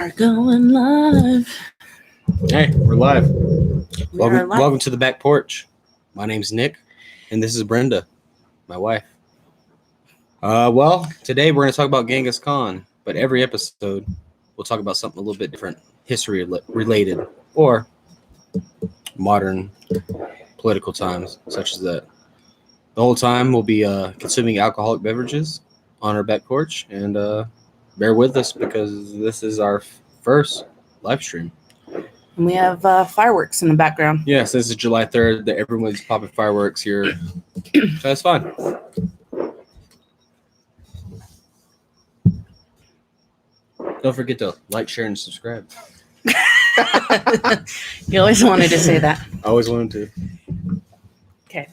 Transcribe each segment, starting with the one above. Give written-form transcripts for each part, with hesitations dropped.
Are going live. Hey, we're live. We are live. Welcome to the Back Porch. My name's Nick, and this is Brenda, my wife. Today we're going to talk about Genghis Khan, but every episode we'll talk about something a little bit different, history related, or modern political times, such as that. The whole time we'll be consuming alcoholic beverages on our back porch, and bear with us because this is our first live stream. And we have fireworks in the background. Yes, this is July 3rd. Everyone's popping fireworks here. So it's fun. Don't forget to like, share, and subscribe. You always wanted to say that. I always wanted to. Okay.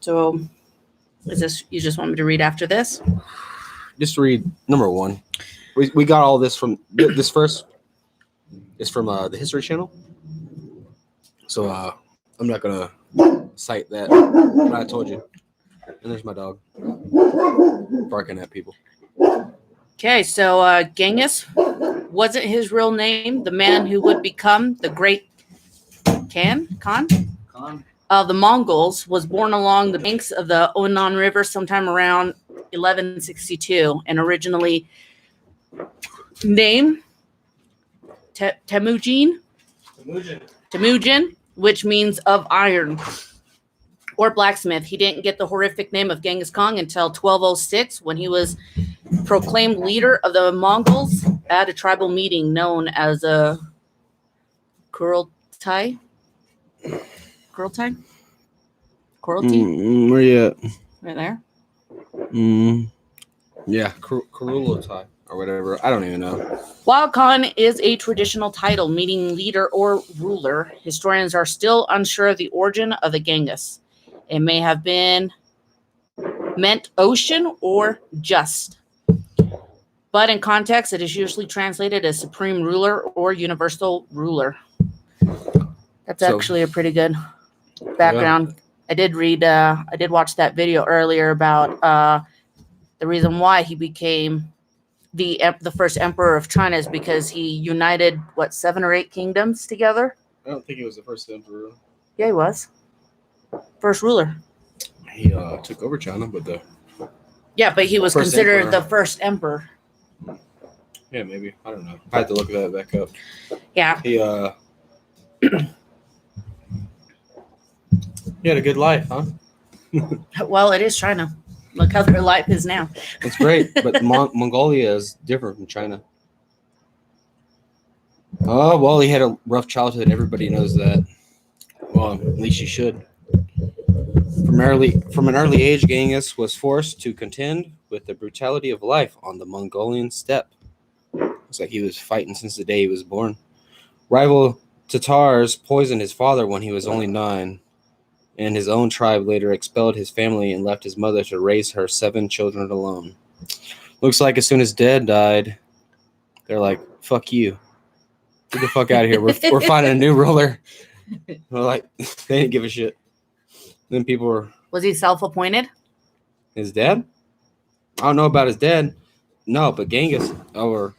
So, is this, you just want me to read after this? Just read number one. We got all this from this first is from the History Channel. So I'm not gonna cite that, but I told you. And there's my dog barking at people. Okay, so Genghis wasn't his real name. The man who would become the great Khan of the Mongols was born along the banks of the Onan River sometime around 1162, and originally named Temujin, which means of iron or blacksmith. He didn't get the horrific name of Genghis Khan until 1206, when he was proclaimed leader of the Mongols at a tribal meeting known as a Kurultai. Where you at? Right there. Yeah, Kurultai or whatever. I don't even know. While Khan is a traditional title meaning leader or ruler, historians are still unsure of the origin of the Genghis. It may have been meant ocean or just. But in context, it is usually translated as supreme ruler or universal ruler. That's actually a pretty good background. Yeah. I did watch that video earlier about the reason why he became the first emperor of China is because he united 7 or 8 kingdoms together. I don't think he was the first emperor. Yeah, he was. First ruler. He took over China, but but he was considered the first emperor. Yeah, maybe. I don't know. I have to look that back up. Yeah. He had a good life, huh? Well, it is China. Look how their life is now. It's great, but Mongolia is different from China. Oh, well, he had a rough childhood. Everybody knows that. Well, at least you should. From an early age, Genghis was forced to contend with the brutality of life on the Mongolian steppe. It's like he was fighting since the day he was born. Rival Tatars poisoned his father when he was only 9. And his own tribe later expelled his family and left his mother to raise her 7 children alone. Looks like as soon as Dad died, they're like, fuck you. Get the fuck out of here. We're finding a new ruler. They're like, they didn't give a shit. Then people were... Was he self-appointed? His dad? I don't know about his dad. No, but Genghis, or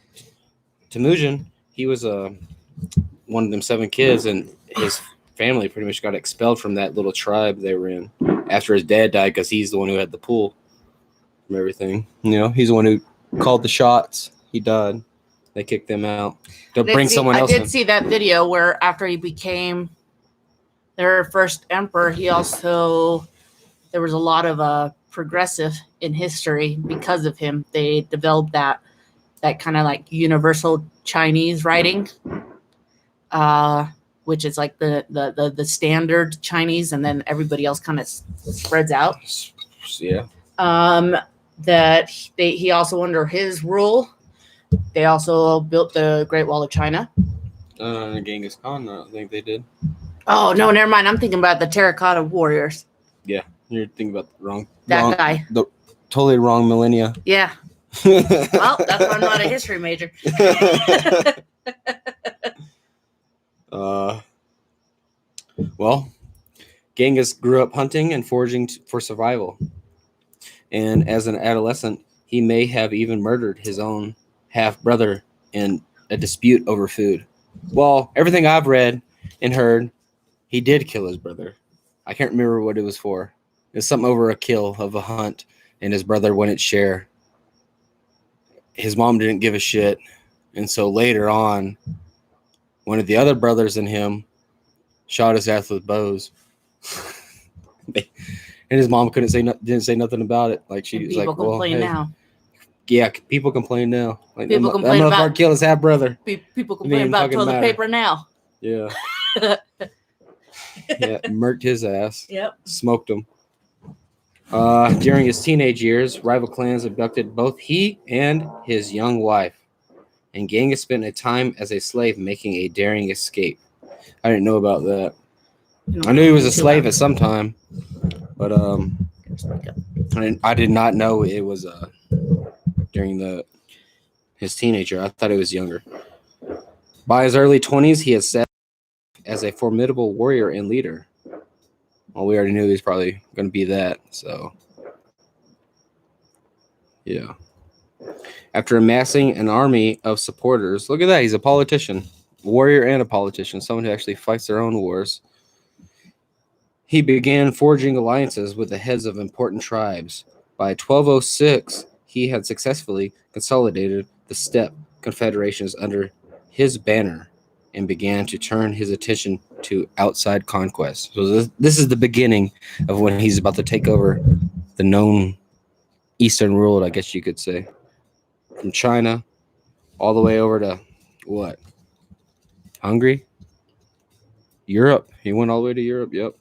Temujin, he was one of them 7 kids, and his family pretty much got expelled from that little tribe they were in after his dad died, because he's the one who had the pull from everything. You know, he's the one who called the shots. He died. They kicked them out. They'll bring someone else in. I did see that video where after he became their first emperor, there was a lot of progressive in history because of him. They developed that kind of like universal Chinese writing, which is like the standard Chinese, and then everybody else kind of spreads out. Yeah. That he also, under his rule, they also built the Great Wall of China. Genghis Khan, I think they did. Oh no, never mind. I'm thinking about the terracotta warriors. Yeah, you're thinking about the guy. The totally wrong millennia. Yeah. Well, that's why I'm not a history major. Well, Genghis grew up hunting and foraging for survival. And as an adolescent, he he may have even murdered his own half-brother in a dispute over food. Well, everything I've read and heard, he did kill his brother. I can't remember what it was for. It's something over a kill of a hunt, and his brother wouldn't share. His mom didn't give a shit, and so later on, one of the other brothers and him shot his ass with bows. And his mom didn't say nothing about it. Like she was like, People "Well, complain hey, now. yeah, people complain now. Like People that complain motherfucker about- killed his half brother. People complain about fucking toilet matter. paper now. Yeah, yeah, murked his ass. Yep. Smoked him. During his teenage years, rival clans abducted both he and his young wife, and Genghis spent a time as a slave making a daring escape. I didn't know about that. I knew he was a slave at some time, but I did not know it was during his teenager. I thought it was younger. By his early 20s, he had set as a formidable warrior and leader. Well, we already knew he was probably going to be that, so yeah. After amassing an army of supporters, look at that, he's a politician, warrior and a politician, someone who actually fights their own wars. He began forging alliances with the heads of important tribes. By 1206, he had successfully consolidated the steppe confederations under his banner and began to turn his attention to outside conquest. So this is the beginning of when he's about to take over the known Eastern world, I guess you could say. From China all the way over to what? Hungary? Europe. He went all the way to Europe, yep.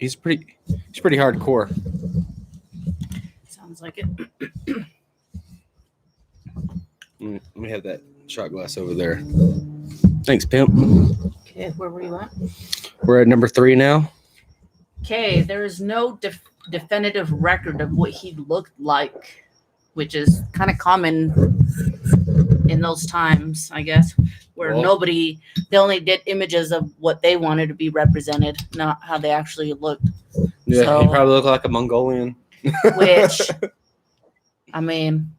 He's pretty hardcore. Sounds like it. Let me have that shot glass over there. Thanks, pimp. Okay, where were you at? We're at number 3 now. Okay, there is no definitive record of what he looked like, which is kind of common in those times, I guess, where they only did images of what they wanted to be represented, not how they actually looked. Yeah, So, he probably looked like a Mongolian. Which, I mean,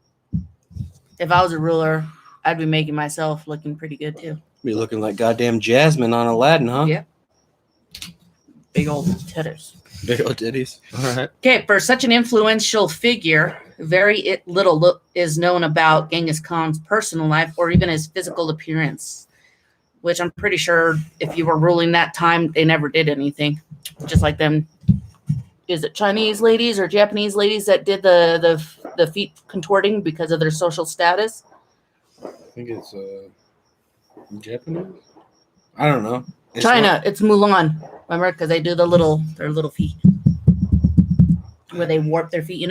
if I was a ruler, I'd be making myself looking pretty good too. Be looking like goddamn Jasmine on Aladdin, huh? Yep. Big old titties. Big old titties. All right. Okay, for such an influential figure, very little is known about Genghis Khan's personal life or even his physical appearance, which I'm pretty sure if you were ruling that time, they never did anything. Just like them, is it Chinese ladies or Japanese ladies that did the feet contorting because of their social status? I think it's Japanese. I don't know. China, it's Mulan. Remember, because they do their little feet where they warp their feet,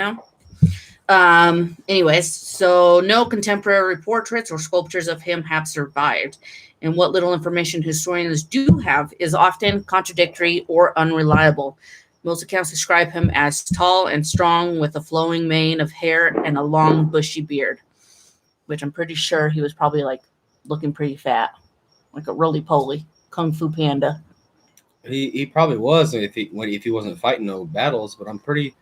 Anyways, so no contemporary portraits or sculptures of him have survived, and what little information historians do have is often contradictory or unreliable. Most accounts describe him as tall and strong with a flowing mane of hair and a long bushy beard, which I'm pretty sure he was probably like looking pretty fat, like a roly-poly Kung Fu Panda. He probably was if he wasn't fighting no battles, but I'm pretty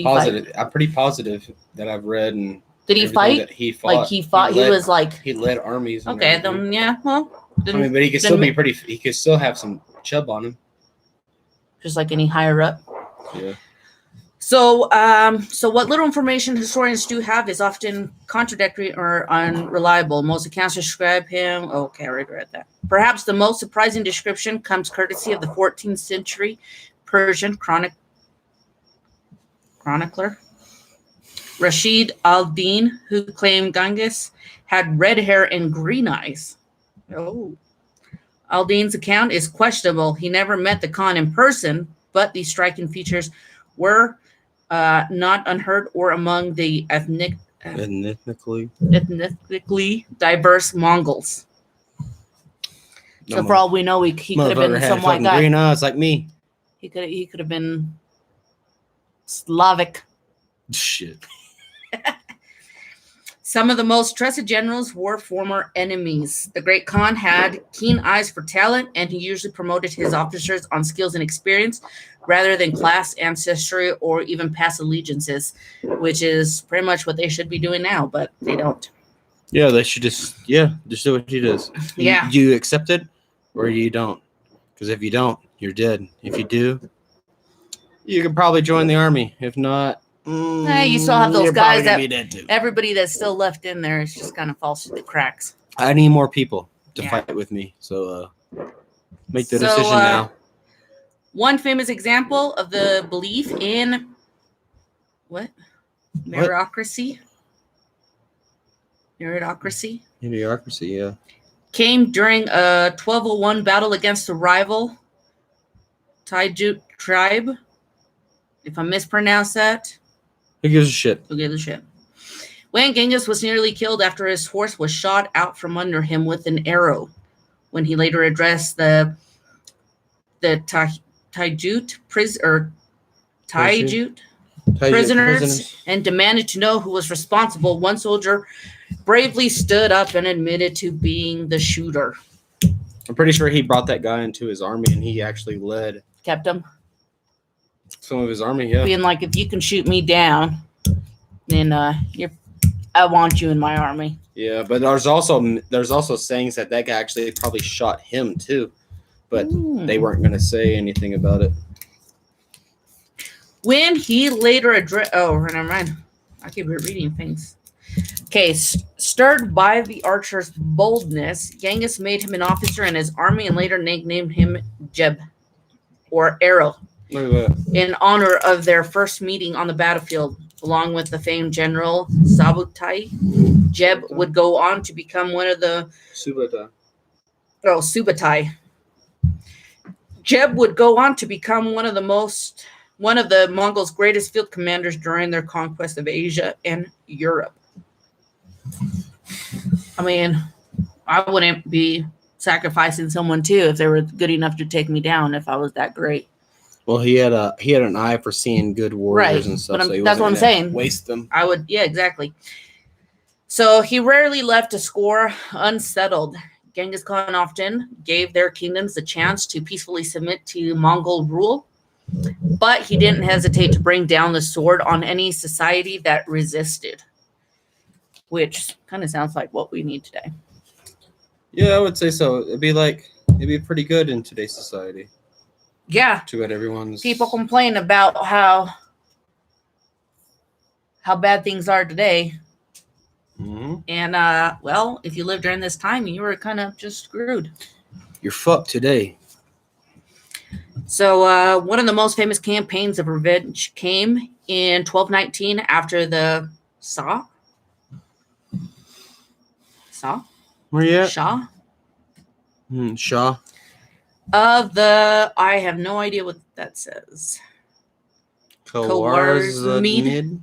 positive. I'm pretty positive that I've read and did he fight? That he fought. Like he fought. He led armies. Okay, then yeah. Well, I mean, but he could still be pretty. He could still have some chub on him, just like any higher up. Yeah. So, so what little information historians do have is often contradictory or unreliable. Most accounts describe him. Okay, I regret that. Perhaps the most surprising description comes courtesy of the 14th century Persian chronicler Rashid al-Din, who claimed Genghis had red hair and green eyes. Oh. Al-Din's account is questionable. He never met the Khan in person, but these striking features were not unheard or among the ethnically diverse Mongols. So for all we know, he could have been some white guy. Green eyes like me. He could have been Slavic. Shit. Some of the most trusted generals were former enemies. The great Khan had keen eyes for talent, and he usually promoted his officers on skills and experience rather than class, ancestry, or even past allegiances, which is pretty much what they should be doing now, but they don't. Yeah, they should just do what he does. Yeah. You accept it or you don't. Because if you don't, you're dead. If you do, you can probably join the army. If not, You still have those you're guys probably gonna that be dead too. everybody that's still left in there is just kind of falls through the cracks. I need more people to Yeah. fight with me. So make the So, decision now. One famous example of the belief in meritocracy. Meritocracy Idiocracy, yeah. came during a 1201 battle against the rival Taijut tribe. If I mispronounce that, Who gives a shit? who gives a shit? When Genghis was nearly killed after his horse was shot out from under him with an arrow, when he later addressed the Taijut prisoners and demanded to know who was responsible, one soldier bravely stood up and admitted to being the shooter. I'm pretty sure he brought that guy into his army and he actually led Kept him. some of his army, yeah. Being like, if you can shoot me down, then I want you in my army. Yeah, but there's also sayings that guy actually probably shot him too, but they weren't going to say anything about it. When he later addressed, never mind. I keep reading things. Okay, stirred by the archer's boldness, Genghis made him an officer in his army and later nicknamed him Jeb, or Arrow, Look at that. in honor of their first meeting on the battlefield. Along with the famed general Subutai, Jeb would go on to become one of the Subutai. Jeb would go on to become one of the Mongols' greatest field commanders during their conquest of Asia and Europe. I mean, I wouldn't be sacrificing someone too if they were good enough to take me down if I was that great. Well, he had an eye for seeing good warriors and stuff. But that's what I'm saying. Waste them. I would, yeah, exactly. So he rarely left a score unsettled. Genghis Khan often gave their kingdoms the chance to peacefully submit to Mongol rule, but he didn't hesitate to bring down the sword on any society that resisted, which kind of sounds like what we need today. Yeah, I would say so. It'd be pretty good in today's society. Yeah. Too bad everyone's People complain about how bad things are today. Mm-hmm. And, well, if you lived during this time, you were kind of just screwed. You're fucked today. So one of the most famous campaigns of revenge came in 1219 after the Shah? Where you at? Shah? Shah. I have no idea what that says. Khwarizmid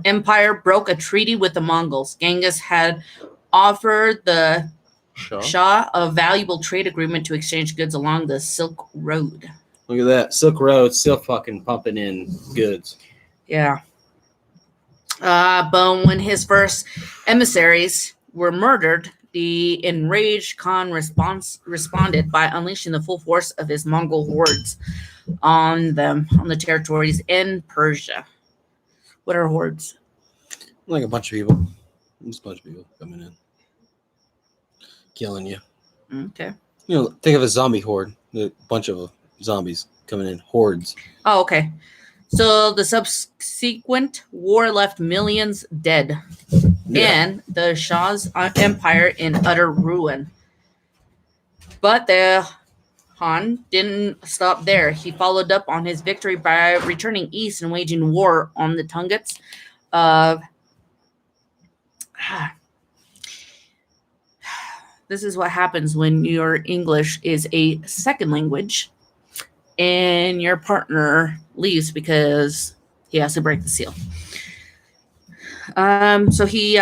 Empire broke a treaty with the Mongols. Genghis had offered the Shah a valuable trade agreement to exchange goods along the Silk Road. Look at that. Silk Road still fucking pumping in goods. Yeah. But when his first emissaries were murdered, the enraged Khan responded by unleashing the full force of his Mongol hordes on the territories in Persia. What are hordes? Like a bunch of people. Just a bunch of people coming in. Killing you. Okay. Think of a zombie horde. A bunch of zombies coming in. Hordes. Oh, okay. So the subsequent war left millions dead. Yeah. And the Shah's empire in utter ruin. But the Khan didn't stop there. He followed up on his victory by returning east and waging war on the Tungats of... This is what happens when your English is a second language and your partner leaves because he has to break the seal. So he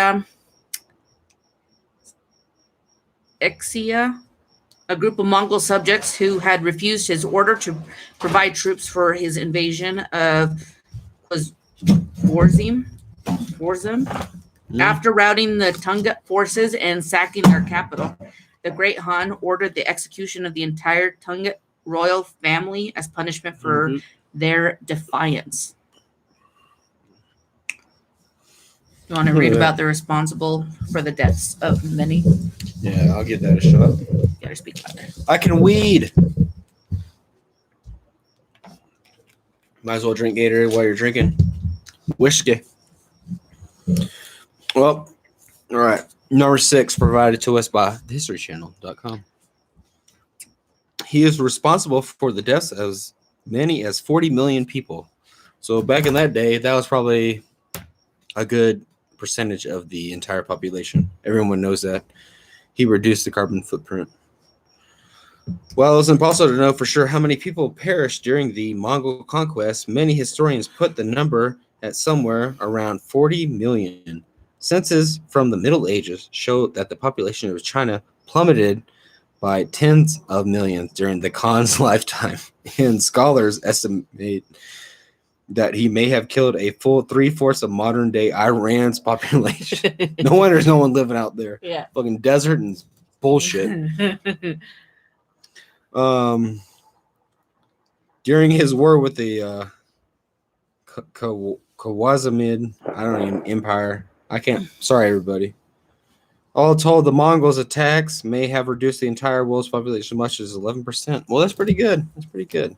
Exia, a group of Mongol subjects who had refused his order to provide troops for his invasion of Warzim, Forzim. After routing the Tungut forces and sacking their capital, the Great Han ordered the execution of the entire Tungut royal family as punishment for their defiance. You want to read about the responsible for the deaths of many? Yeah, I'll give that a shot. You gotta speak louder. I can weed. Might as well drink Gatorade while you're drinking whiskey. Well, all right. Number 6, provided to us by thehistorychannel.com. He is responsible for the deaths of as many as 40 million people. So back in that day, that was probably a good percentage of the entire population. Everyone knows that. He reduced the carbon footprint. While it's impossible to know for sure how many people perished during the Mongol conquest, many historians put the number at somewhere around 40 million. Censuses from the Middle Ages show that the population of China plummeted by tens of millions during the Khan's lifetime, and scholars estimate that he may have killed a full 3/4 of modern day Iran's population. No wonder there's no one living out there. Yeah. Fucking desert and bullshit. During his war with the Khwarizmid, Empire. Sorry, everybody. All told, the Mongols' attacks may have reduced the entire world's population as much as 11%. Well, that's pretty good. That's pretty good.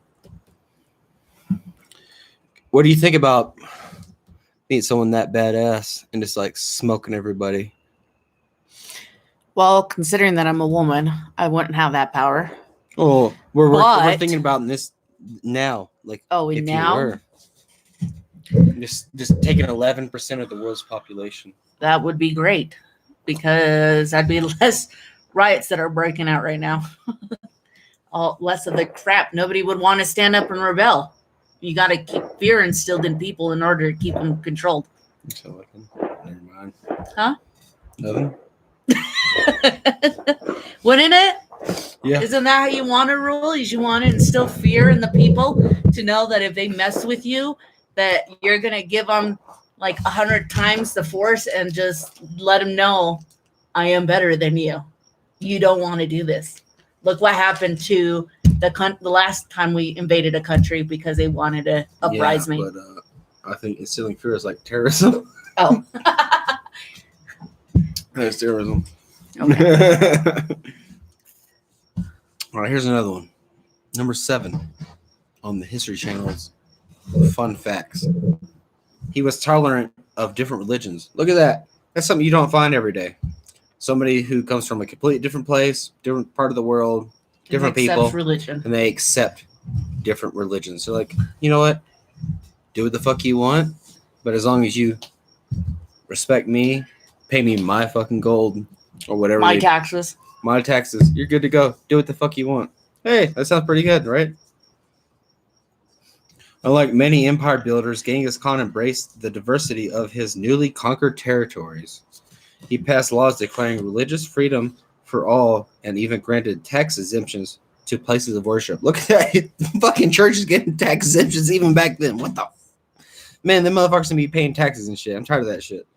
What do you think about being someone that badass and just like smoking everybody? Well, considering that I'm a woman, I wouldn't have that power. Oh, we're thinking about this now. Like, if now? you were. Just taking 11% of the world's population. That would be great, because that'd be less riots that are breaking out right now. Less of the crap. Nobody would want to stand up and rebel. You got to keep fear instilled in people in order to keep them controlled. Never mind. Huh? Nothing. Wouldn't it? Yeah. Isn't that how you want to rule? You want to instill fear in the people to know that if they mess with you, that you're going to give them like 100 times the force and just let them know, I am better than you. You don't want to do this. Look what happened to the last time we invaded a country because they wanted to uprise me. But I think instilling fear is like terrorism. Oh. That's terrorism. Okay. All right, here's another one. Number 7 on the History Channel's Fun Facts. He was tolerant of different religions. Look at that. That's something you don't find every day. Somebody who comes from a completely different place, different part of the world, different people, religion. and they accept different religions. So, like, you know what? Do what the fuck you want, but as long as you respect me, pay me my fucking gold or whatever. My taxes, you're good to go. Do what the fuck you want. Hey, that sounds pretty good, right? Unlike many empire builders, Genghis Khan embraced the diversity of his newly conquered territories. He passed laws declaring religious freedom for all and even granted tax exemptions to places of worship. Look at that. Fucking churches getting tax exemptions even back then. What the? Man, them motherfuckers gonna be paying taxes and shit. I'm tired of that shit.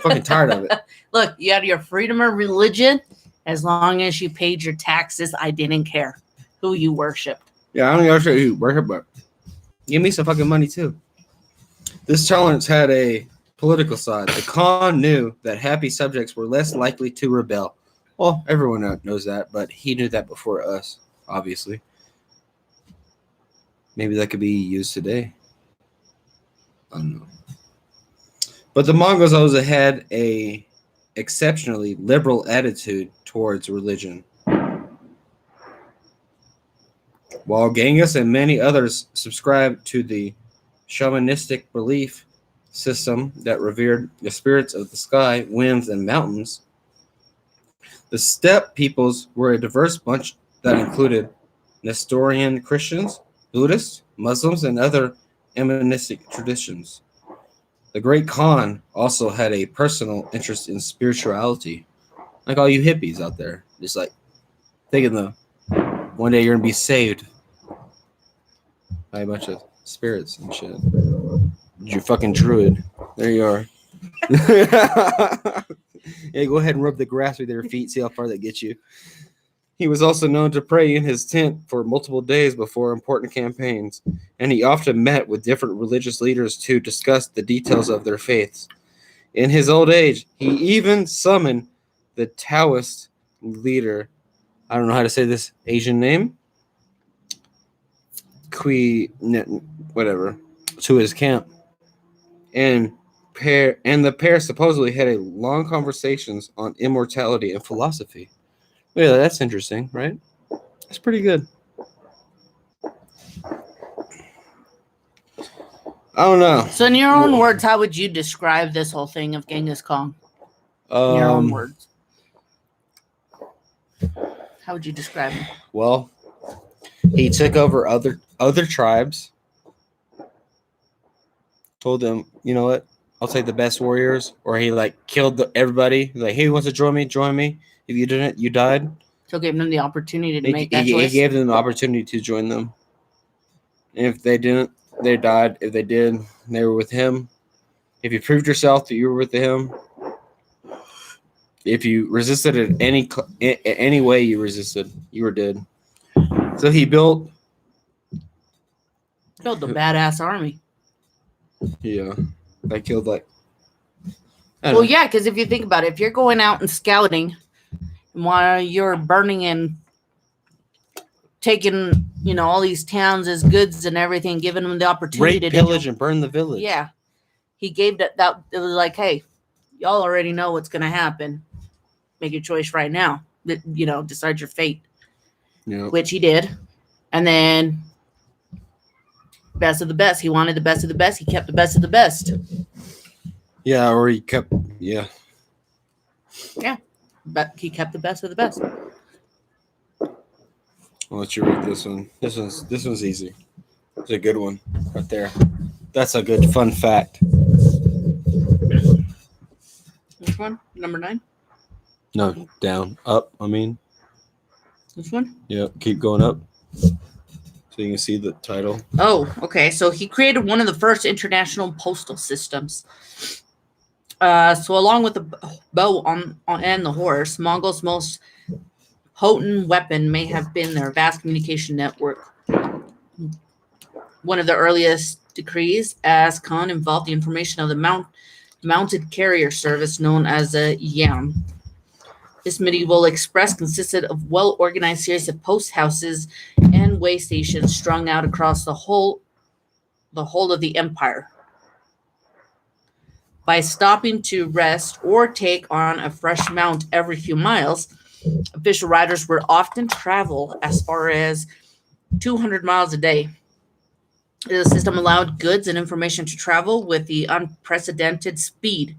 Fucking tired of it. Look, you had your freedom of religion. As long as you paid your taxes, I didn't care who you worshipped. Yeah, I don't know who you worship, but give me some fucking money too. This tolerance had a political side. The Khan knew that happy subjects were less likely to rebel. Well, everyone knows that, but he knew that before us, obviously. Maybe that could be used today. I don't know. But the Mongols always had a exceptionally liberal attitude towards religion. While Genghis and many others subscribed to the shamanistic belief system that revered the spirits of the sky, winds, and mountains, the steppe peoples were a diverse bunch that included Nestorian Christians, Buddhists, Muslims, and other animistic traditions. The Great Khan also had a personal interest in spirituality, like all you hippies out there, just like thinking one day you're gonna be saved by a bunch of spirits and shit. You're fucking druid. There you are. Yeah, go ahead and rub the grass with your feet, see how far that gets you. He was also known to pray in his tent for multiple days before important campaigns, and he often met with different religious leaders to discuss the details of their faiths. In his old age, he even summoned the Taoist leader, I don't know how to say this Asian name, whatever, to his camp. And the pair supposedly had a long conversations on immortality and philosophy. Yeah, that's interesting, right? That's pretty good. I don't know. So, in your own words, how would you describe this whole thing of Genghis Khan? In your own words. How would you describe him? Well, he took over other tribes, told them, you know what, I'll take the best warriors, or he like killed everybody. Like, hey, who wants to join me? Join me. If you didn't, you died. So gave them the opportunity to make that choice. He gave them the opportunity to join them. And if they didn't, they died. If they did, they were with him. If you proved yourself that you were with him, if you resisted in any way you resisted, you were dead. So he built the badass army. Yeah, that killed like. Well, yeah, because if you think about it, if you're going out and scouting, while you're burning and taking, all these towns as goods and everything, giving them the opportunity to pillage and burn the village. Yeah, he gave that. It was like, hey, y'all already know what's going to happen. Make your choice right now. Decide your fate. Yeah. Which he did, and then best of the best. He wanted the best of the best. He kept the best of the best. Yeah, or he kept. Yeah. Yeah, but he kept the best of the best. I'll let you read this one. This one's easy. It's a good one right there. That's a good fun fact. Which one? Number 9? No, down, up. I mean. This one? Yeah, keep going up. So you can see the title. Oh, okay. So he created one of the first international postal systems. So along with the bow on and the horse, Mongols' most potent weapon may have been their vast communication network. One of the earliest decrees as Khan involved the information of the mounted carrier service known as a yam. This medieval express consisted of well-organized series of post houses and way stations strung out across the whole of the empire. By stopping to rest or take on a fresh mount every few miles, official riders would often travel as far as 200 miles a day. The system allowed goods and information to travel with the unprecedented speed,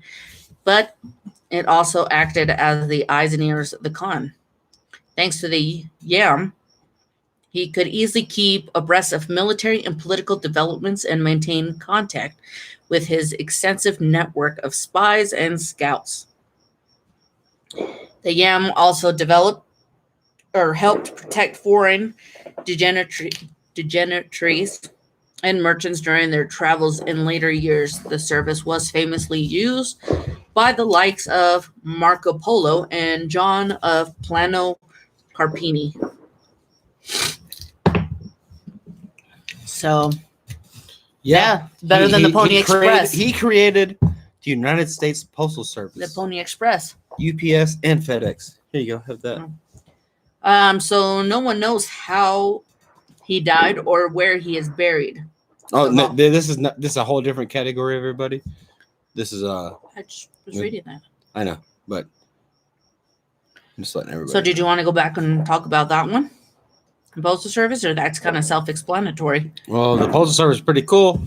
but it also acted as the eyes and ears of the Khan. Thanks to the yam, he could easily keep abreast of military and political developments and maintain contact with his extensive network of spies and scouts. The yam also developed or helped protect foreign dignitaries and merchants during their travels in later years. The service was famously used by the likes of Marco Polo and John of Plano Carpini. So, yeah, better than the Pony Express. He created the United States Postal Service. The Pony Express. UPS and FedEx. Here you go. Have that. So no one knows how he died or where he is buried. Oh, no, this is a whole different category, everybody. This is I just was reading that. I know, but I'm just letting everybody. So did you want to go back and talk about that one? The Postal Service, or that's kind of self-explanatory? Well, the Postal Service is pretty cool.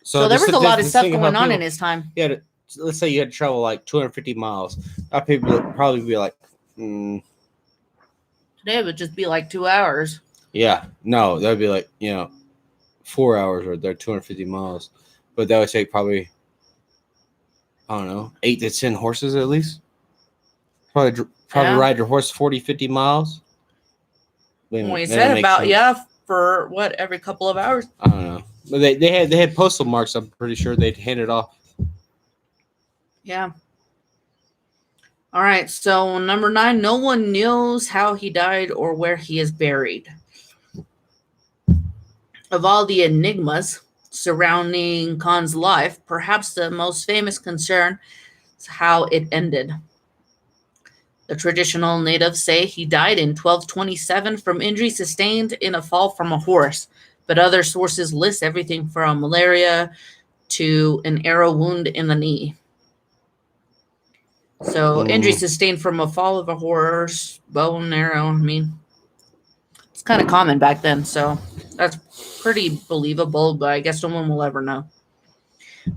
So there was a lot of stuff going on in his time. Yeah, let's say you had to travel like 250 miles. That people would probably be like, Today it would just be like 2 hours. Yeah, no, that would be like 4 hours, or they're 250 miles, but that would take probably, I don't know, 8 to 10 horses at least. Probably ride your horse 40, 50 miles. Well, you said about for what, every couple of hours? I don't know, but they had postal marks. I'm pretty sure they'd hand it off. Yeah. All right. So number 9, no one knows how he died or where he is buried. Of all the enigmas surrounding Khan's life, perhaps the most famous concern is how it ended. The traditional natives say he died in 1227 from injuries sustained in a fall from a horse, but other sources list everything from malaria to an arrow wound in the knee. So injury sustained from a fall of a horse, bow and arrow. I mean, it's kind of common back then, so that's pretty believable, but I guess no one will ever know.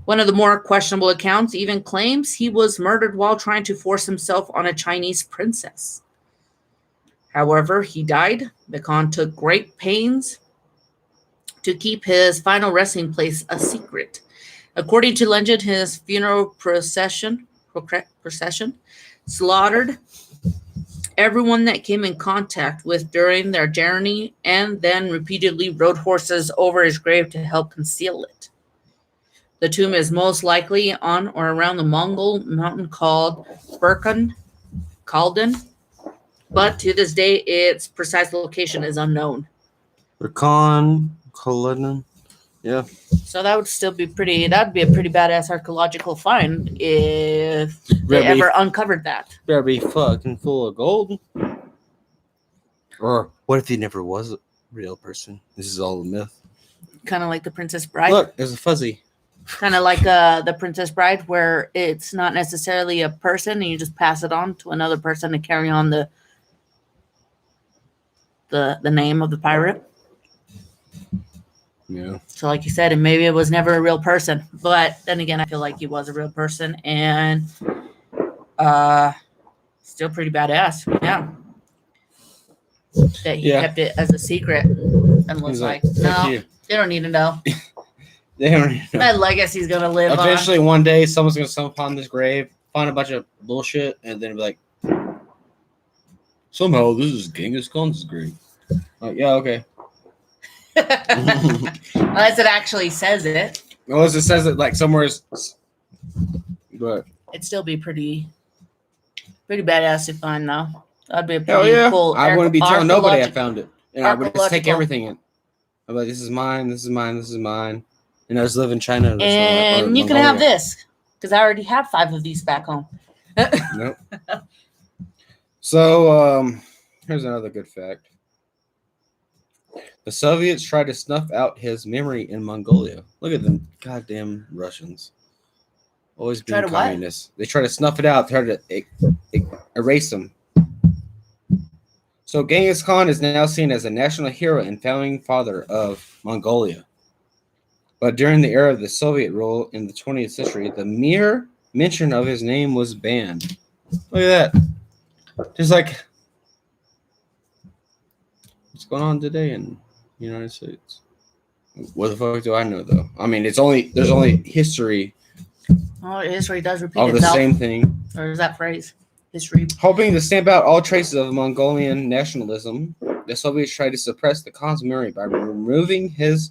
One of the more questionable accounts even claims he was murdered while trying to force himself on a Chinese princess. However, he died. The Khan took great pains to keep his final resting place a secret. According to legend, his funeral procession slaughtered everyone that came in contact with during their journey and then repeatedly rode horses over his grave to help conceal it. The tomb is most likely on or around the Mongol mountain called Burkhan Khaldan, but to this day, its precise location is unknown. Rakan, Cullinan. Yeah. So that would still be pretty. That'd be a pretty badass archaeological find if they ever uncovered that. Better be fucking full of gold. Or what if he never was a real person? This is all a myth. Kind of like the Princess Bride. Look, there's a fuzzy. Kind of like the Princess Bride, where it's not necessarily a person, and you just pass it on to another person to carry on the name of the pirate. Yeah. So like you said, and maybe it was never a real person. But then again, I feel like he was a real person and still pretty badass. Yeah. That he kept it as a secret and was like, no, they don't need to know. They don't need to know. That legacy's going to live Eventually, one day, someone's going to stumble upon this grave, find a bunch of bullshit, and then be like, somehow this is Genghis Khan's grave. Like, yeah, okay. Unless it actually says it. Unless it says it like somewhere, but it'd still be pretty badass to find though. That'd be a pretty cool. I wouldn't be telling nobody I found it, and I would just take everything in. I'm like, this is mine, this is mine, this is mine, and I just live in China. And you can have this because I already have 5 of these back home. Nope. So here's another good fact. The Soviets tried to snuff out his memory in Mongolia. Look at them goddamn Russians. Always being communists. They try to snuff it out, try to erase him. So Genghis Khan is now seen as a national hero and founding father of Mongolia. But during the era of the Soviet rule in the 20th century, the mere mention of his name was banned. Look at that. Just like what's going on today in the United States. What the fuck do I know, though? I mean, there's only history. Oh, history does repeat itself. Of the same thing. Or is that phrase? History. Hoping to stamp out all traces of Mongolian nationalism, the Soviets tried to suppress the Khan's memory by removing his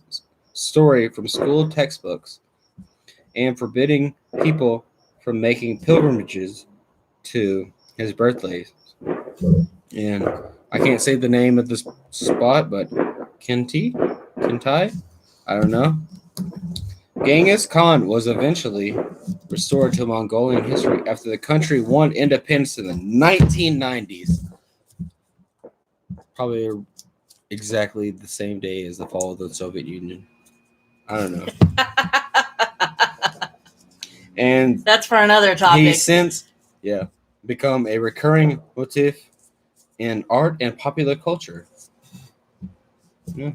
story from school textbooks and forbidding people from making pilgrimages to his birthplace. And I can't say the name of this spot, but Kintai? I don't know. Genghis Khan was eventually restored to Mongolian history after the country won independence in the 1990s. Probably exactly the same day as the fall of the Soviet Union. I don't know. And that's for another topic. He's since become a recurring motif in art and popular culture. Yeah.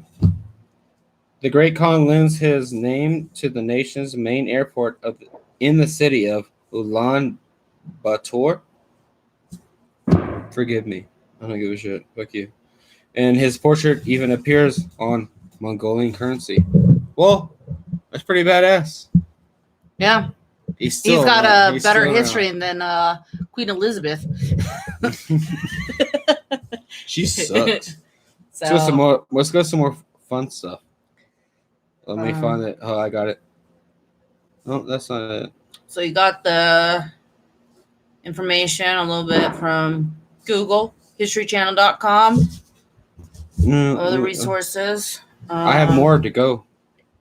The Great Khan lends his name to the nation's main airport in the city of Ulaanbaatar. Forgive me. I don't give a shit. Fuck you. And his portrait even appears on Mongolian currency. Well, that's pretty badass. Yeah. He's got a better history than Queen Elizabeth. She sucks. Let's go some more fun stuff. Let me find it. Oh, I got it. Oh, that's not it. So you got the information a little bit from Google, historychannel.com, other resources. I have more to go.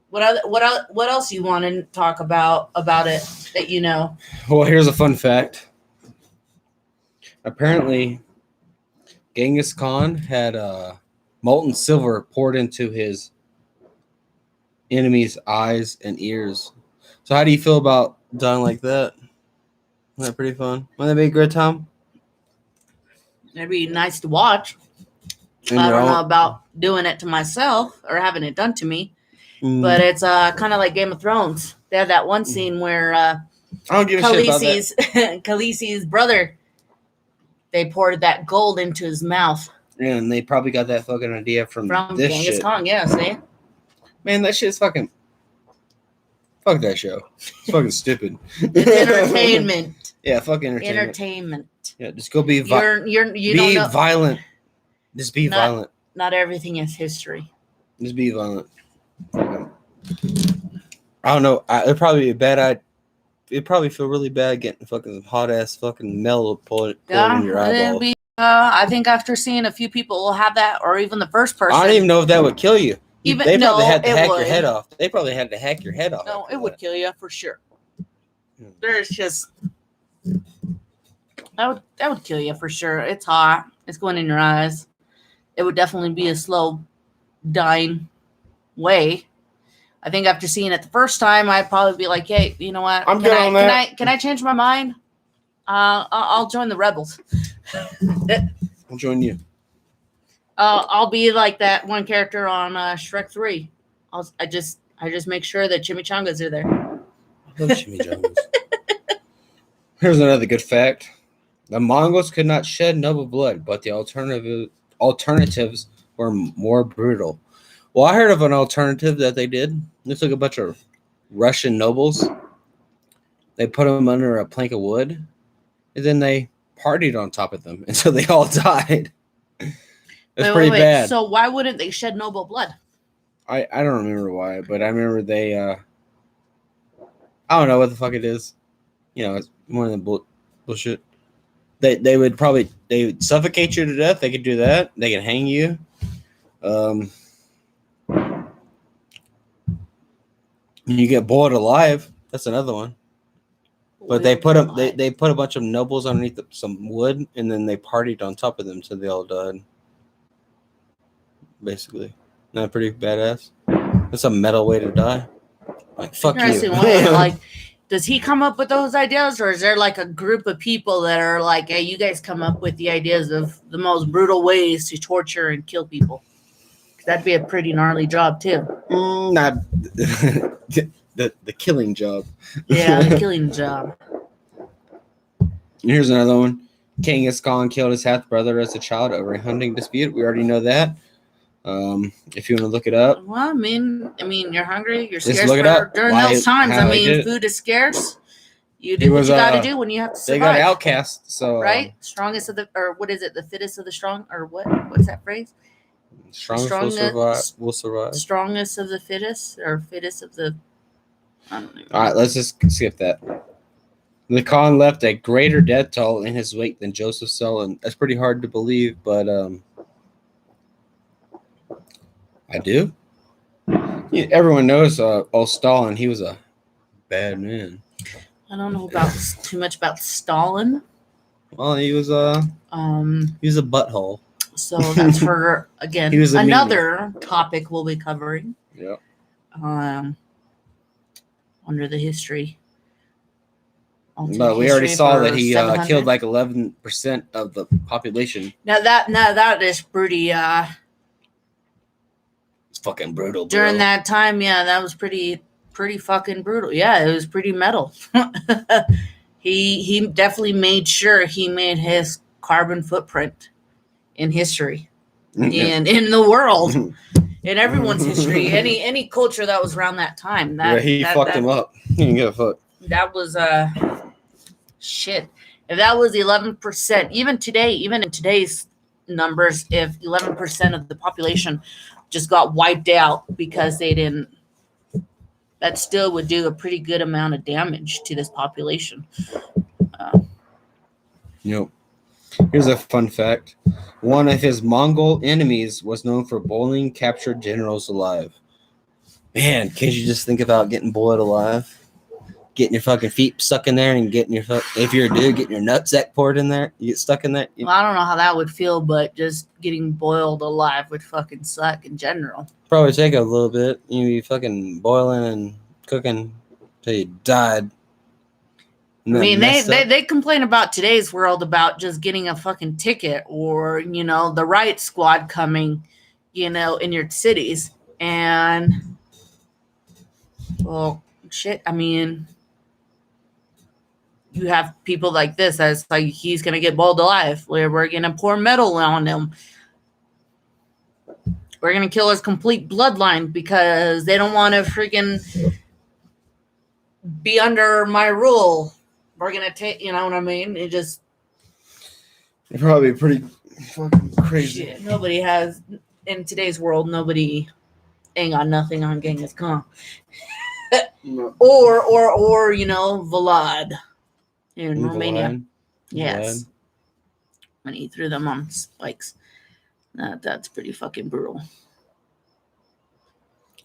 What else you want to talk about it that you know? Well, here's a fun fact. Apparently, Genghis Khan had molten silver poured into his enemies' eyes and ears. So, how do you feel about dying like that? Isn't that pretty fun? Wouldn't that be a good time? It'd be nice to watch. And I don't know about doing it to myself or having it done to me, but it's kind of like Game of Thrones. They had that one scene where I don't give a shit about that. Khaleesi's brother, they poured that gold into his mouth. And they probably got that fucking idea from this Genghis shit. Khan, yeah, see? Man, that shit's fucking... Fuck that show. It's fucking stupid. It's entertainment. Yeah, fuck entertainment. Yeah, just go be violent. You don't know. Violent. Just be violent. Not everything is history. Just be violent. I don't know. It'd probably be a bad idea. It'd probably feel really bad getting fucking hot ass fucking metal pulled in your eyeball. I think after seeing a few people will have that, or even the first person. I don't even know if that would kill you. They probably had to hack your head off. They probably had to hack your head off. No, it would kill you for sure. There's just that would kill you for sure. It's hot. It's going in your eyes. It would definitely be a slow dying way. I think after seeing it the first time, I'd probably be like, "Hey, you know what? Can I change my mind? I'll join the rebels. I'll join you. I'll be like that one character on Shrek 3. I just make sure that chimichangas are there. I love chimichangas. Here's another good fact: the Mongols could not shed noble blood, but the alternatives were more brutal. Well, I heard of an alternative that they did. They took a bunch of Russian nobles, they put them under a plank of wood, and then they partied on top of them until they all died. It's pretty bad. So why wouldn't they shed noble blood? I don't remember why, but I remember they I don't know what the fuck it is. You know, it's more than bullshit. They would suffocate you to death. They could do that. They could hang you. You get boiled alive. That's another one. But they put a bunch of nobles underneath some wood, and then they partied on top of them until they all died. Basically, not pretty badass. That's a metal way to die. Like fuck you. Like, does he come up with those ideas, or is there like a group of people that are like, "Hey, you guys come up with the ideas of the most brutal ways to torture and kill people"? That'd be a pretty gnarly job too. Not the killing job. Yeah, the killing job. Here's another one. Genghis Khan killed his half brother as a child over a hunting dispute. We already know that. If you want to look it up. Well, I mean, you're hungry. You're scarce. Just look it up. During those times, food is scarce. You do what you got to do when you have to survive. They got outcast, so right. Strongest of the, or what is it? The fittest of the strong, or what? What's that phrase? Strongest will survive. Strongest of the fittest, or fittest of the. I don't know. All right, let's just skip that. The Khan left a greater death toll in his wake than Joseph Stalin. That's pretty hard to believe, but I do. Yeah, everyone knows old Stalin. He was a bad man. I don't know too much about Stalin. Well, he was a butthole. So that's for again another topic we'll be covering. Yeah. Under the history. But we already saw that he killed like 11% of the population. Now that is pretty. It's fucking brutal. During that time, yeah, that was pretty fucking brutal. Yeah, it was pretty metal. He definitely made sure he made his carbon footprint in history and in the world, in everyone's history, any culture that was around that time. He fucked him up. He didn't give a fuck. That was shit. If that was 11%, even in today's numbers, if 11% of the population just got wiped out because they didn't that still would do a pretty good amount of damage to this population. Yep. Here's a fun fact. One of his Mongol enemies was known for boiling captured generals alive. Man, can't you just think about getting boiled alive? Getting your fucking feet stuck in there and getting your if you're a dude, getting your nutsack poured in there, you get stuck in there. Well, I don't know how that would feel, but just getting boiled alive would fucking suck in general. Probably take a little bit. You be fucking boiling and cooking till you died. I mean, they complain about today's world about just getting a fucking ticket or, the riot squad coming, in your cities. And, well, shit, I mean, you have people like this that's like, he's going to get boiled alive. We're going to pour metal on him. We're going to kill his complete bloodline because they don't want to freaking be under my rule. We're going to take, you know what I mean? It'd probably pretty fucking crazy. Shit, nobody has, in today's world, nobody ain't got nothing on Genghis Khan. No. Or, Vlad in Romania. Vlad. Yes. Vlad. When he threw them on spikes. That's pretty fucking brutal.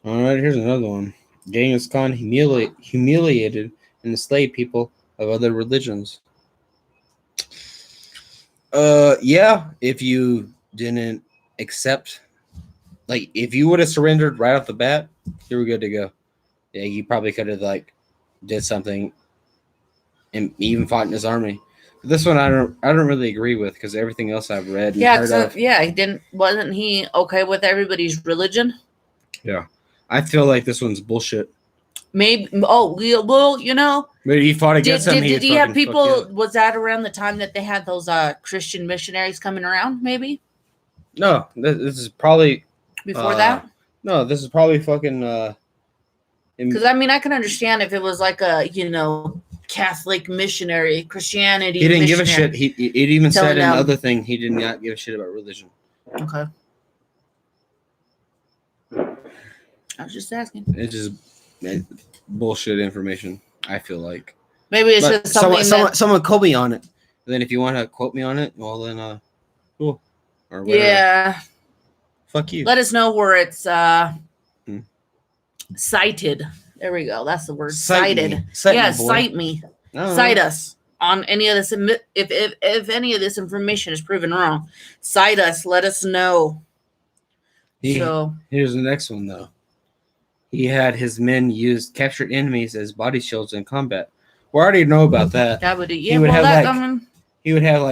All right, here's another one. Genghis Khan humiliated and enslaved people of other religions. Yeah, if you didn't accept, like, if you would have surrendered right off the bat, you were good to go. Yeah, you probably could have did something and even fought in his army. But this one I don't really agree with because everything else I've read and heard of. Yeah, wasn't he okay with everybody's religion? Yeah, I feel like this one's bullshit. Maybe. Oh, well, Maybe he fought against them. Did he have people? Was that around the time that they had those Christian missionaries coming around? Maybe. No, this is probably before that. No, this is probably fucking. Because I can understand if it was like a Catholic missionary, Christianity. He didn't give a shit. He even said another thing. He did not give a shit about religion. Okay. I was just asking. It's just bullshit information. I feel like maybe it's just something someone quote me on it. And then if you want to quote me on it, well then cool or whatever. Yeah. Fuck you. Let us know where it's cited. There we go. That's the word. Cited. Cite me. Cite us on any of this. If any of this information is proven wrong, cite us. Let us know. Here's the next one though. He had his men use captured enemies as body shields in combat. We already know about that. That would he would have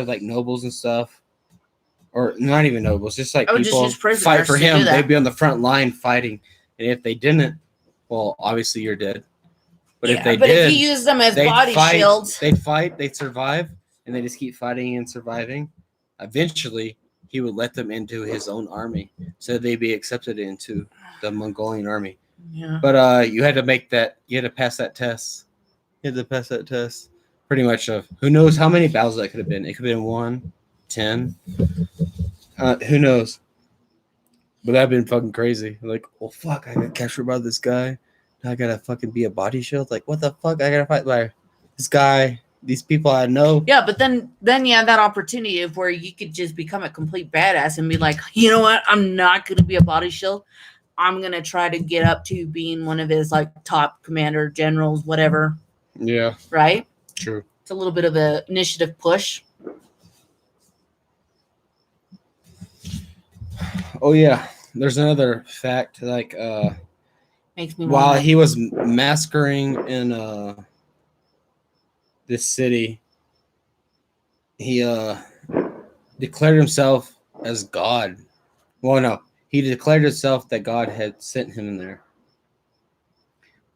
like nobles and stuff, or not even nobles, just like people fight for him. They'd be on the front line fighting, and if they didn't, well, obviously you're dead. But if if he used them as body shields, they'd fight, they'd survive, and they just keep fighting and surviving. Eventually, he would let them into his own army, so they'd be accepted into the Mongolian army. Yeah. But you had to pass that test. You had to pass that test. Pretty much of who knows how many battles that could have been. It could have been 1, 10. Who knows? But that'd been fucking crazy. Like, well, fuck, I got captured by this guy. Now I gotta fucking be a body shield. Like, what the fuck? I gotta fight by this guy. These people I know. Yeah, but then you have that opportunity of where you could just become a complete badass and be like, you know what? I'm not gonna be a body shield. I'm gonna try to get up to being one of his like top commander generals, whatever. Yeah. Right? True. It's a little bit of an initiative push. Oh yeah. There's another fact, like makes me while he was massacring in this city, he declared himself as God. Well, no. He declared himself that God had sent him in there.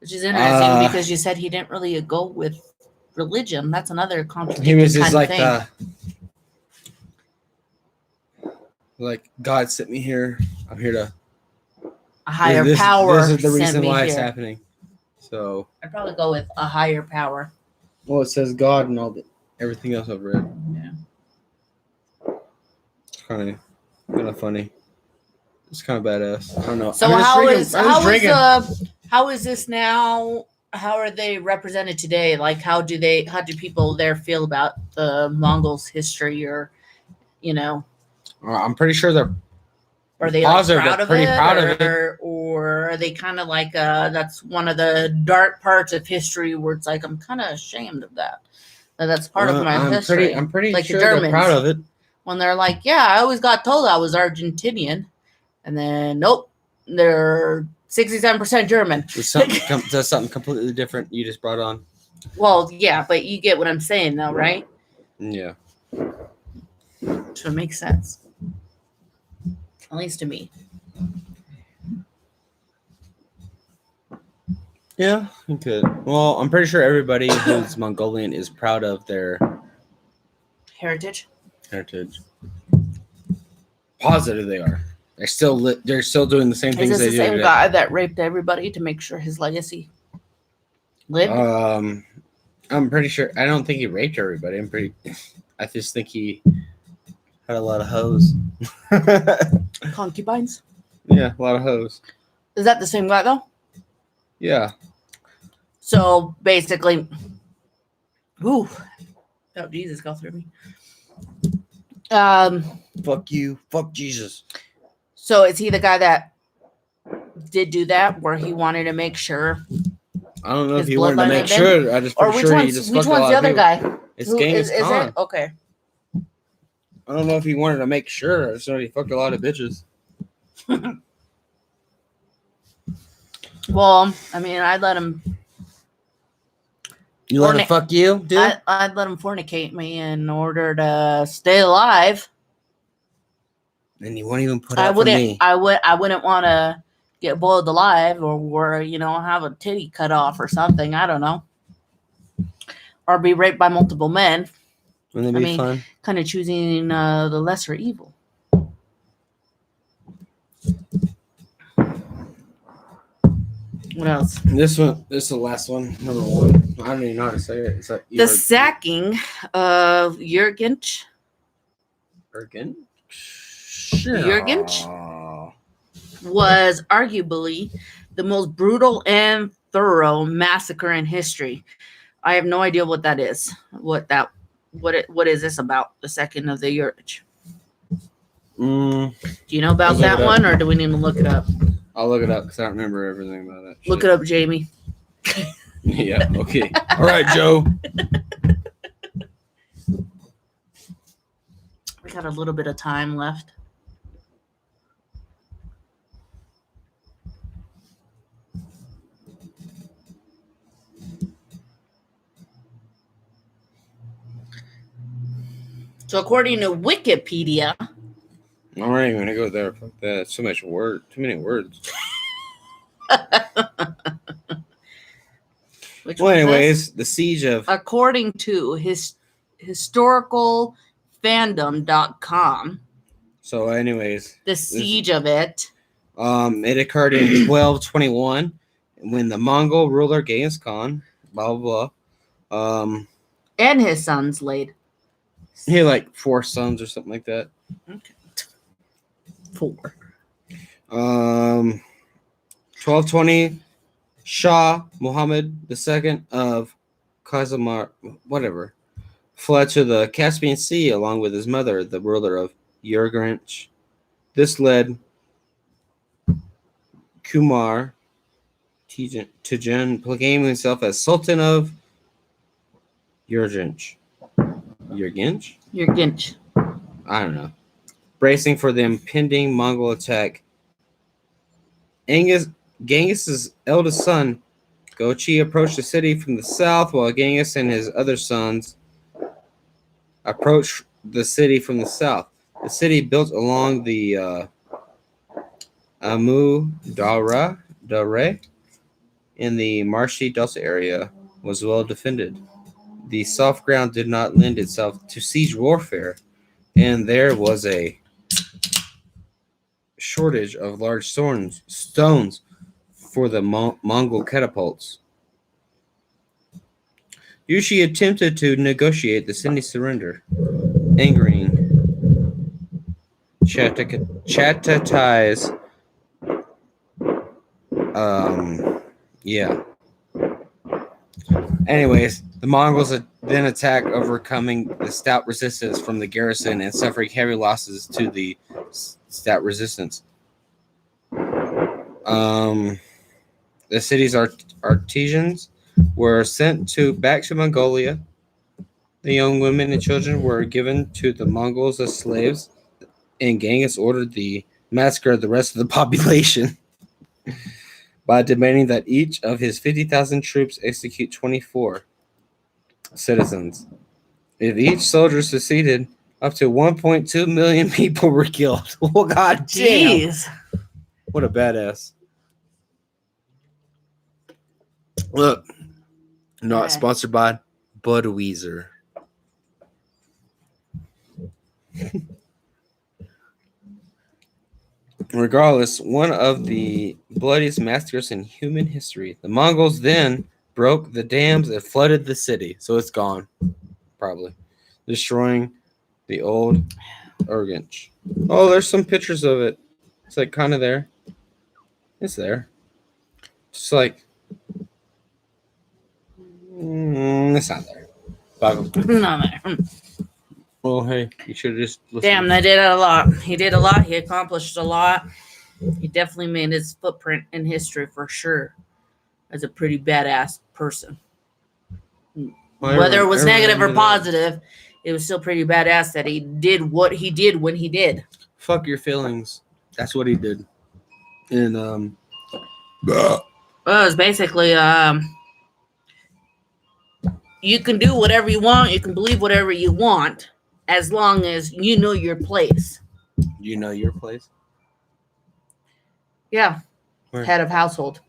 Which is interesting because you said he didn't really go with religion. That's another contradiction. He was just like God sent me here. I'm here to a higher power. This is the reason why it's happening. So I'd probably go with a higher power. Well, it says God and everything else I've read. Yeah. It's kind of funny. It's kind of badass. I don't know. So how How is this now? How are they represented today? Like, how do people there feel about the Mongols' history, or I'm pretty sure they're are they positive. like, proud They're of pretty it, proud of it. or are they kind of like that's one of the dark parts of history where it's like I'm kind of ashamed of that. That's part of my history. I'm pretty like sure the Germans, they're proud of it. when they're like, yeah, I always got told I was Argentinian, and then nope, they're 67% German. That's something completely different you just brought on. Well, yeah, but you get what I'm saying, though, right? Yeah. So it makes sense, at least to me. Yeah, you could. Well, I'm pretty sure everybody who's Mongolian is proud of their heritage. Positive they are. They're still doing the same things Is they this do the same today. guy that raped everybody to make sure his legacy lived? I'm pretty sure. I don't think he raped everybody. I just think he had a lot of hoes. Concubines? Yeah, a lot of hoes. Is that the same guy, though? Yeah. So basically, oh Jesus, go through me. Fuck you. Fuck Jesus. So is he the guy that did do that, where he wanted to make sure? I don't know if he wanted to make sure. I just pretty sure he just fucked a lot of people. Which one's the other guy? It's Genghis Khan. Is it? Okay. I don't know if he wanted to make sure. I just know he fucked a lot of bitches. Well, I mean, I'd let him. You let him fuck you, dude? I'd let him fornicate me in order to stay alive. And you won't even put up for me. I wouldn't want to get boiled alive, or have a titty cut off or something. I don't know. Or be raped by multiple men. Wouldn't that be fun? Kind of choosing the lesser evil. What else? This is the last one. Number 1. I don't even know how to say it. It's like the sacking of Jurgench. Jurgench was arguably the most brutal and thorough massacre in history. I have no idea what that is. What is this about? The second of the Jurgench. Do you know about that one, or do we need to look it up? I'll look it up because I don't remember everything about it. Look it up, Jamie. Yeah, okay. All right, Joe. We got a little bit of time left. So according to Wikipedia, I'm not even gonna go there. Fuck that. Too many words. Anyways, the siege of. According to historicalfandom.com. So, anyways, the siege of it. It occurred in 1221 when the Mongol ruler Genghis Khan, blah blah blah, and his sons laid. He had like 4 sons or something like that. Okay. 4. 1220, Shah Muhammad II of Khazar, fled to the Caspian Sea along with his mother, the ruler of Urgench. This led Kumar Tujan proclaiming himself as Sultan of Urgench. Urgench? I don't know. Bracing for the impending Mongol attack, Genghis's eldest son, Gochi, approached the city from the south, while Genghis and his other sons approached the city from the south. The city, built along the Amu Dareh in the marshy delta area, was well defended. The soft ground did not lend itself to siege warfare, and there was a shortage of large stones for the Mongol catapults. Yushi attempted to negotiate the city's surrender, angering Chattatai's Yeah. Anyways, the Mongols then attack, overcoming the stout resistance from the garrison and suffering heavy losses to the stout resistance. The city's artisans were sent back to Mongolia. The young women and children were given to the Mongols as slaves, and Genghis ordered the massacre of the rest of the population by demanding that each of his 50,000 troops execute 24 citizens. If each soldier succeeded, up to 1.2 million people were killed. Oh, god damn. Jeez. What a badass. Look, not sponsored by Budweiser. Regardless, one of the bloodiest massacres in human history. The Mongols then broke the dams and flooded the city, so it's gone, probably, destroying the old Urgench. Oh, there's some pictures of it. It's like kind of there. It's there. It's like it's not there. Not there. Well, hey, you should have just listened. Damn, they did a lot. He did a lot. He accomplished a lot. He definitely made his footprint in history for sure. As a pretty badass person. Well, whether it was everyone negative or knew that. positive, it was still pretty badass that he did what he did when he did. Fuck your feelings. That's what he did. And Well, it was basically you can do whatever you want, you can believe whatever you want, as long as you know your place. you know your place. Yeah. Where? Head of household.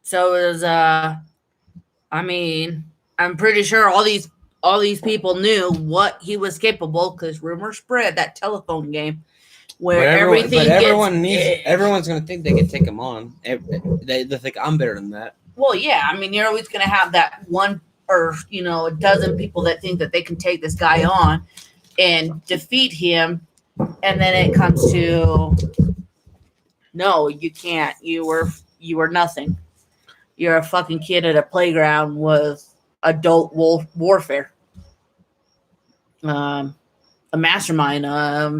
So it was I mean, I'm pretty sure all these people knew what he was capable, because rumor spread that telephone game where everyone's gonna think they can take him on. They think I'm better than that. Well, yeah, I mean, you're always gonna have that one or a dozen people that think that they can take this guy on and defeat him, and then it comes to no, you can't. You were nothing. You're a fucking kid at a playground with adult warfare. A mastermind. I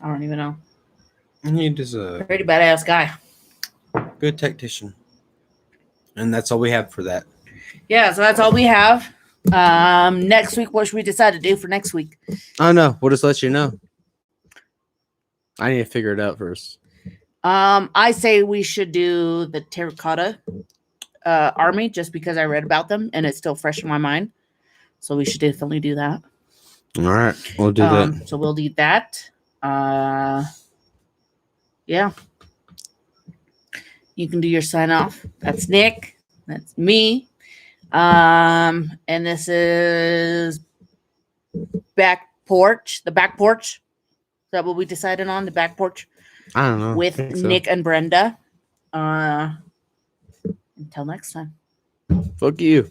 don't even know. He is a Pretty badass guy. good tactician, and that's all we have for that. Yeah, so that's all we have. Next week, what should we decide to do for next week? Oh no, we'll just let you know. I need to figure it out first. I say we should do the terracotta army, just because I read about them and it's still fresh in my mind. So we should definitely do that. All right, we'll do that. So we'll do that. Yeah. You can do your sign off. That's Nick. That's me. And this is Back Porch. The Back Porch. Is that what we decided on? The Back Porch? I don't know. With Nick and Brenda. Until next time. Fuck you.